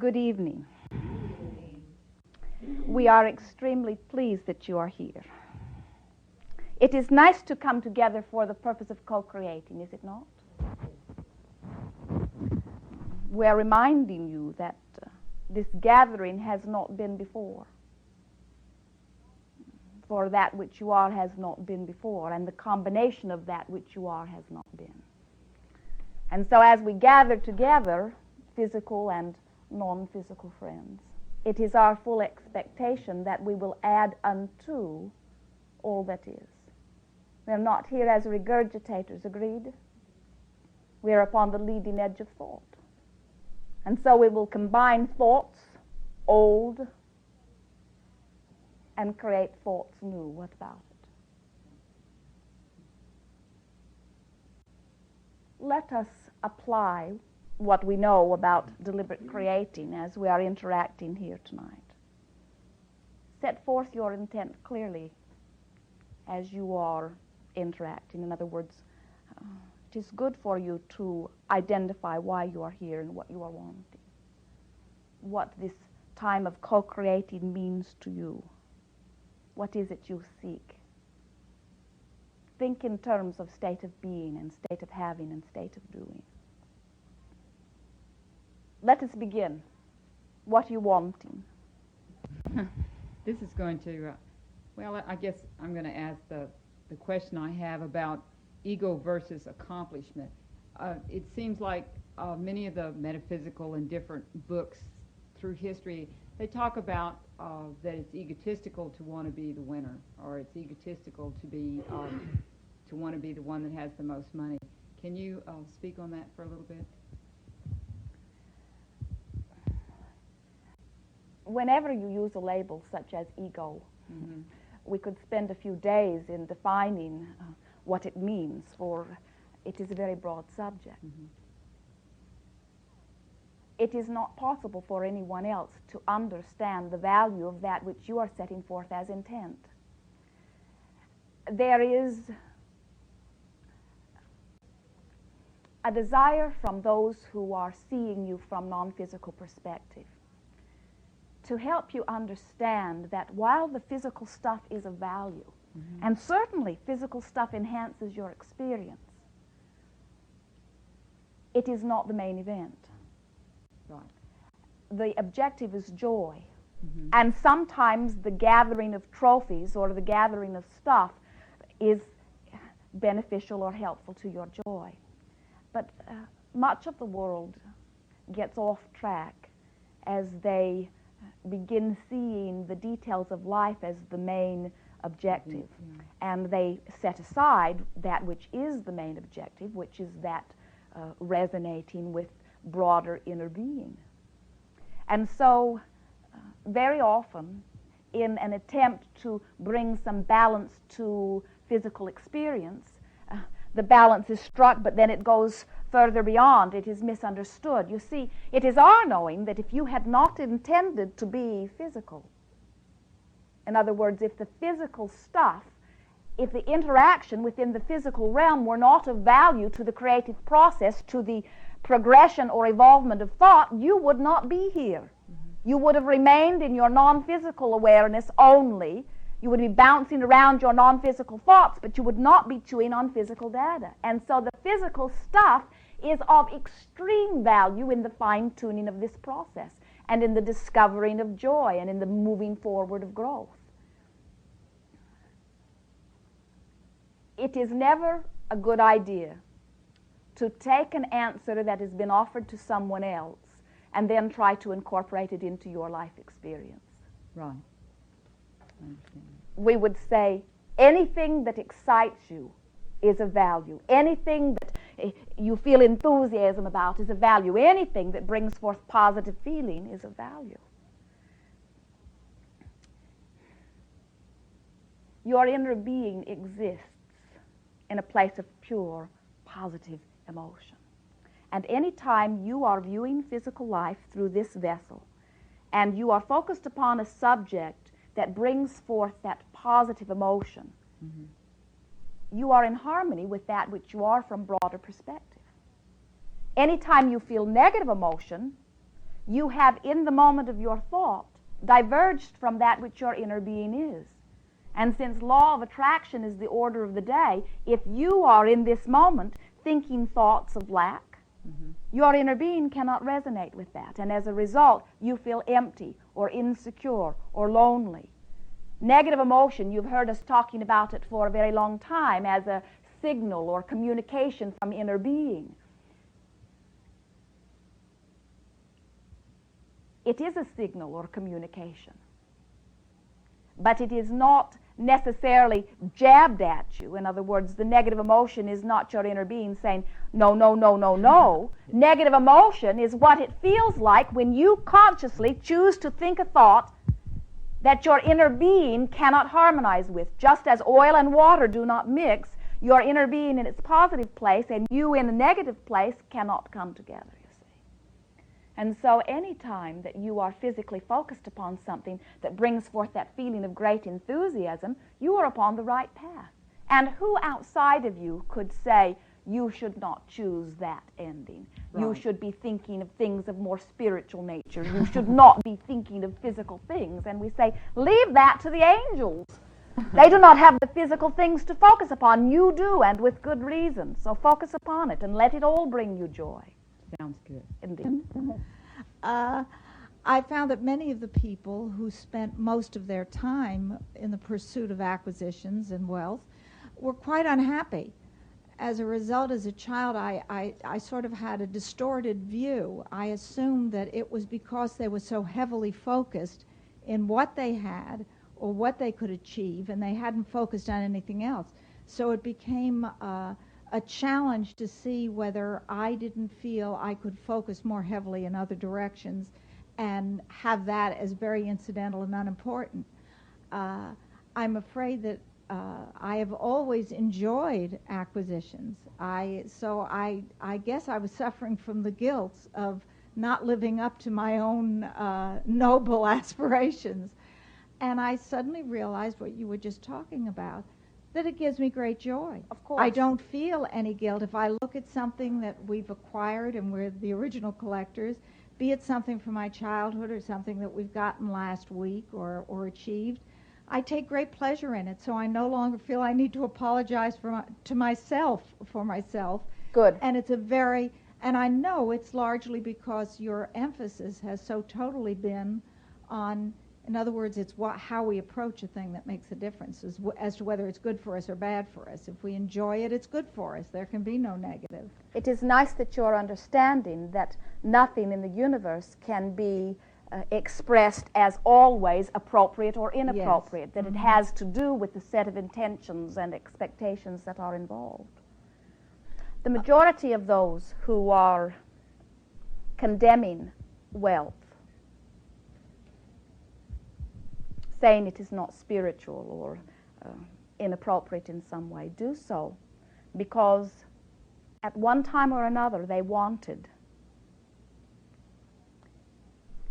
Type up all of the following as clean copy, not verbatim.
Good evening. We are extremely pleased that you are here. It is nice to come together for the purpose of co-creating, is it not? We are reminding you that this gathering has not been before. For that which you are has not been before, and the combination of that which you are has not been. And so as we gather together, physical and non-physical friends, it is our full expectation that we will add unto all that is. We are not here as regurgitators, agreed? We are upon the leading edge of thought. And so we will combine thoughts, old, and create thoughts new. What about it? Let us apply what we know about deliberate creating as we are interacting here tonight. Set forth your intent clearly as you are interacting. In other words, it is good for you to identify why you are here and what you are wanting, what this time of co-creating means to you. What is it you seek? Think in terms of state of being and state of having and state of doing. Let us begin. What are you wanting? This is going to, I guess I'm going to ask the question I have about ego versus accomplishment. It seems like many of the metaphysical and different books through history, they talk about that it's egotistical to want to be the winner, or it's egotistical to be to want to be the one that has the most money. Can you speak on that for a little bit? Whenever you use a label such as ego, we could spend a few days in defining what it means, for it is a very broad subject. It is not possible for anyone else to understand the value of that which you are setting forth as intent. There is a desire from those who are seeing you from non-physical perspective to help you understand that while the physical stuff is of value, and certainly physical stuff enhances your experience, it is not the main event. Right. The objective is joy. And sometimes the gathering of trophies or the gathering of stuff is beneficial or helpful to your joy. But much of the world gets off track as they begin seeing the details of life as the main objective. And they set aside that which is the main objective, which is that resonating with broader inner being. And so very often, in an attempt to bring some balance to physical experience, the balance is struck, but then it goes further beyond. It is misunderstood. You see, it is our knowing that if you had not intended to be physical, in other words, if the physical stuff, if the interaction within the physical realm were not of value to the creative process, to the progression or evolvement of thought, you would not be here. You would have remained in your non-physical awareness only. You would be bouncing around your non-physical thoughts, but you would not be chewing on physical data. And so the physical stuff is of extreme value in the fine-tuning of this process and in the discovering of joy and in the moving forward of growth. It is never a good idea to take an answer that has been offered to someone else and then try to incorporate it into your life experience. Right. I understand. We would say anything that excites you is of value. Anything that you feel enthusiasm about is of value. Anything that brings forth positive feeling is of value. Your inner being exists in a place of pure, positive emotion. And any time you are viewing physical life through this vessel, and you are focused upon a subject that brings forth that positive emotion, you are in harmony with that which you are from broader perspective. Anytime you feel negative emotion, you have, in the moment of your thought, diverged from that which your inner being is. And since law of attraction is the order of the day, if you are in this moment thinking thoughts of lack, your inner being cannot resonate with that. And as a result, you feel empty or insecure or lonely. Negative emotion, you've heard us talking about it for a very long time as a signal or communication from inner being. It is a signal or communication, but it is not necessarily jabbed at you. In other words, the negative emotion is not your inner being saying, no, no, no, no, no. Negative emotion is what it feels like when you consciously choose to think a thought that your inner being cannot harmonize with. Just as oil and water do not mix, your inner being in its positive place and you in a negative place cannot come together. And so any time that you are physically focused upon something that brings forth that feeling of great enthusiasm, you are upon the right path. And who outside of you could say, you should not choose that ending? Right. You should be thinking of things of more spiritual nature. You should not be thinking of physical things. And we say, leave that to the angels. They do not have the physical things to focus upon. You do, and with good reason. So focus upon it and let it all bring you joy. Sounds good. Indeed. I found that many of the people who spent most of their time in the pursuit of acquisitions and wealth were quite unhappy. As a result, as a child, I sort of had a distorted view. I assumed that it was because they were so heavily focused in what they had or what they could achieve, and they hadn't focused on anything else. So it became a challenge to see whether I didn't feel I could focus more heavily in other directions and have that as very incidental and unimportant. I'm afraid that I have always enjoyed acquisitions. So I guess I was suffering from the guilt of not living up to my own noble aspirations. And I suddenly realized what you were just talking about, that it gives me great joy. Of course. I don't feel any guilt. If I look at something that we've acquired and we're the original collectors, be it something from my childhood or something that we've gotten last week or achieved, I take great pleasure in it. So I no longer feel I need to apologize to myself for myself. Good. And and I know it's largely because your emphasis has so totally been on, in other words, it's how we approach a thing that makes a difference as to whether it's good for us or bad for us. If we enjoy it, it's good for us. There can be no negative. It is nice that you're understanding that nothing in the universe can be expressed as always appropriate or inappropriate, yes. That it has to do with the set of intentions and expectations that are involved. The majority of those who are condemning wealth, saying it is not spiritual or inappropriate in some way, do so because at one time or another they wanted.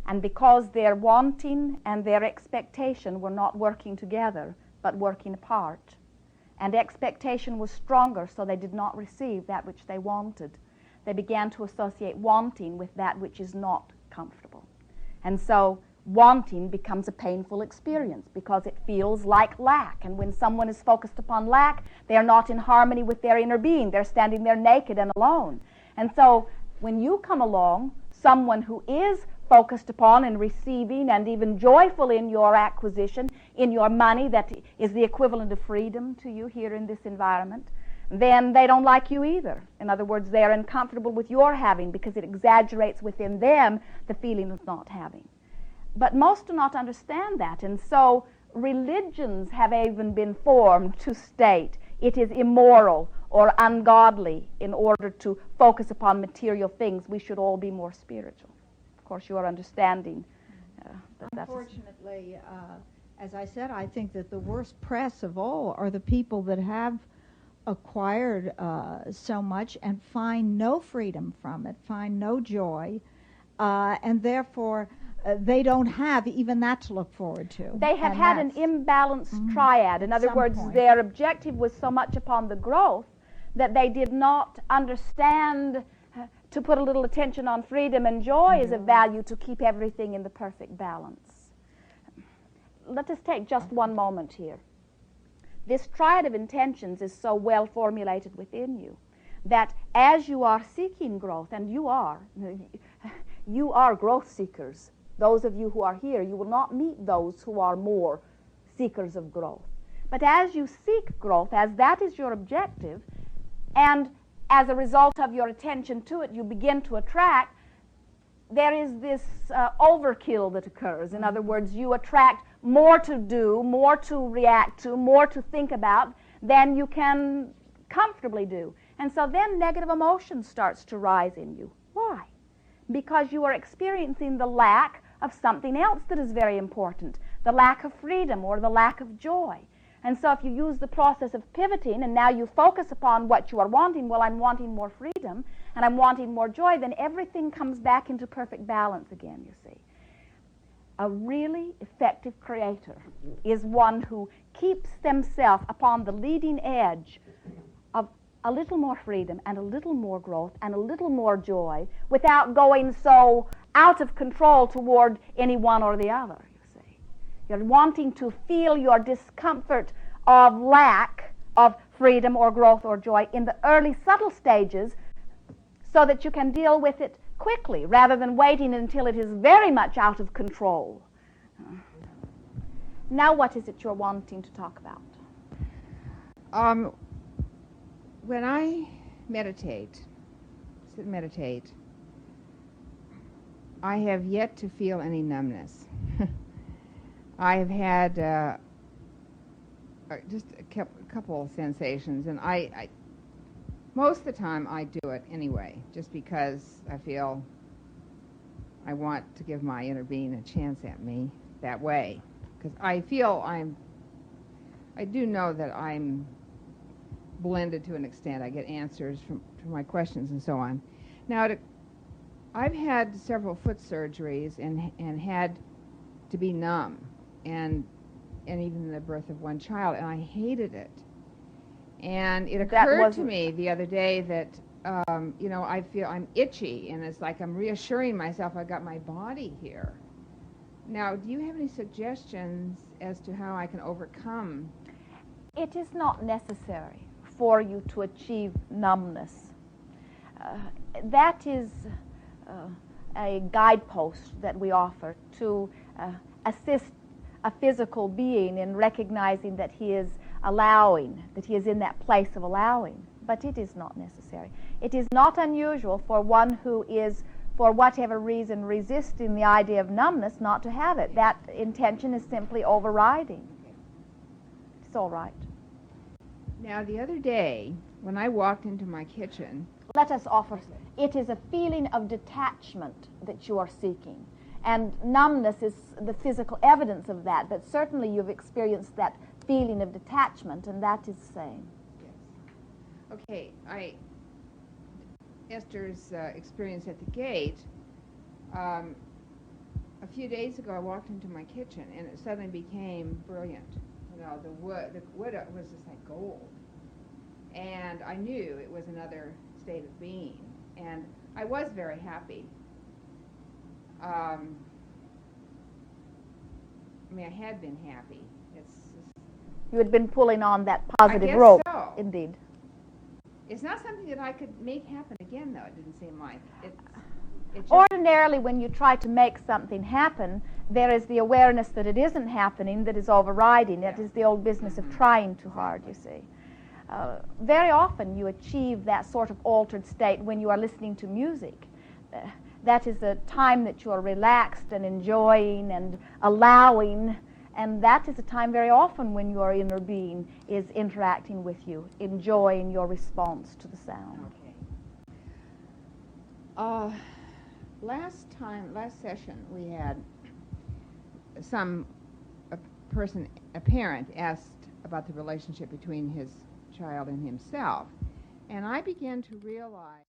And because their wanting and their expectation were not working together, but working apart, and expectation was stronger, so they did not receive that which they wanted, they began to associate wanting with that which is not comfortable. And so wanting becomes a painful experience because it feels like lack. And when someone is focused upon lack, they are not in harmony with their inner being. They're standing there naked and alone. And so when you come along, someone who is focused upon and receiving and even joyful in your acquisition, in your money that is the equivalent of freedom to you here in this environment, then they don't like you either. In other words, they're uncomfortable with your having because it exaggerates within them the feeling of not having. But most do not understand that, and so religions have even been formed to state it is immoral or ungodly in order to focus upon material things. We should all be more spiritual. Of course, you are understanding that that's... Unfortunately, as I said, I think that the worst press of all are the people that have acquired so much and find no freedom from it, find no joy, and therefore they don't have even that to look forward to. They have had an imbalanced triad. In other words, their objective was so much upon the growth that they did not understand to put a little attention on freedom and joy is of value to keep everything in the perfect balance. Let us take just one moment here. This triad of intentions is so well formulated within you that as you are seeking growth, and you are growth seekers. Those of you who are here, you will not meet those who are more seekers of growth. But as you seek growth, as that is your objective, and as a result of your attention to it, you begin to attract, there is this overkill that occurs. In other words, you attract more to do, more to react to, more to think about than you can comfortably do. And so then negative emotion starts to rise in you. Why? Because you are experiencing the lack of something else that is very important, the lack of freedom or the lack of joy. And so if you use the process of pivoting and now you focus upon what you are wanting, well, I'm wanting more freedom and I'm wanting more joy, then everything comes back into perfect balance again, you see. A really effective creator is one who keeps themselves upon the leading edge of a little more freedom and a little more growth and a little more joy without going so out of control toward any one or the other, you see. You're wanting to feel your discomfort of lack of freedom or growth or joy in the early subtle stages so that you can deal with it quickly rather than waiting until it is very much out of control. Now what is it you're wanting to talk about? When I sit and meditate, I have yet to feel any numbness. I have had just a couple of sensations, and I most of the time I do it anyway, just because I feel I want to give my inner being a chance at me that way, because I feel I do know that I'm blended to an extent. I get answers from my questions and so on. Now, I've had several foot surgeries and had to be numb, and even the birth of one child, and I hated it. And it occurred to me the other day that, I feel I'm itchy, and it's like I'm reassuring myself I got my body here. Now, do you have any suggestions as to how I can overcome? It is not necessary for you to achieve numbness. That is a guidepost that we offer to assist a physical being in recognizing that he is allowing, that he is in that place of allowing. But it is not necessary. It is not unusual for one who is, for whatever reason, resisting the idea of numbness not to have it. That intention is simply overriding. It's all right. Now, the other day, when I walked into my kitchen... Let us offer, it is a feeling of detachment that you are seeking. And numbness is the physical evidence of that, but certainly you've experienced that feeling of detachment, and that is the same. Yes. Okay, Esther's experience at the gate, a few days ago I walked into my kitchen, and it suddenly became brilliant. The wood was just like gold. And I knew it was another state of being. And I was very happy. I had been happy. You had been pulling on that positive rope. So. Indeed. It's not something that I could make happen again, though, it didn't seem like. Ordinarily, when you try to make something happen, there is the awareness that it isn't happening that is overriding. It is the old business of trying too hard, you see. Very often you achieve that sort of altered state when you are listening to music. That is a time that you are relaxed and enjoying and allowing, and that is a time very often when your inner being is interacting with you, enjoying your response to the sound. Okay. Last session, we had a parent asked about the relationship between his child and himself, and I began to realize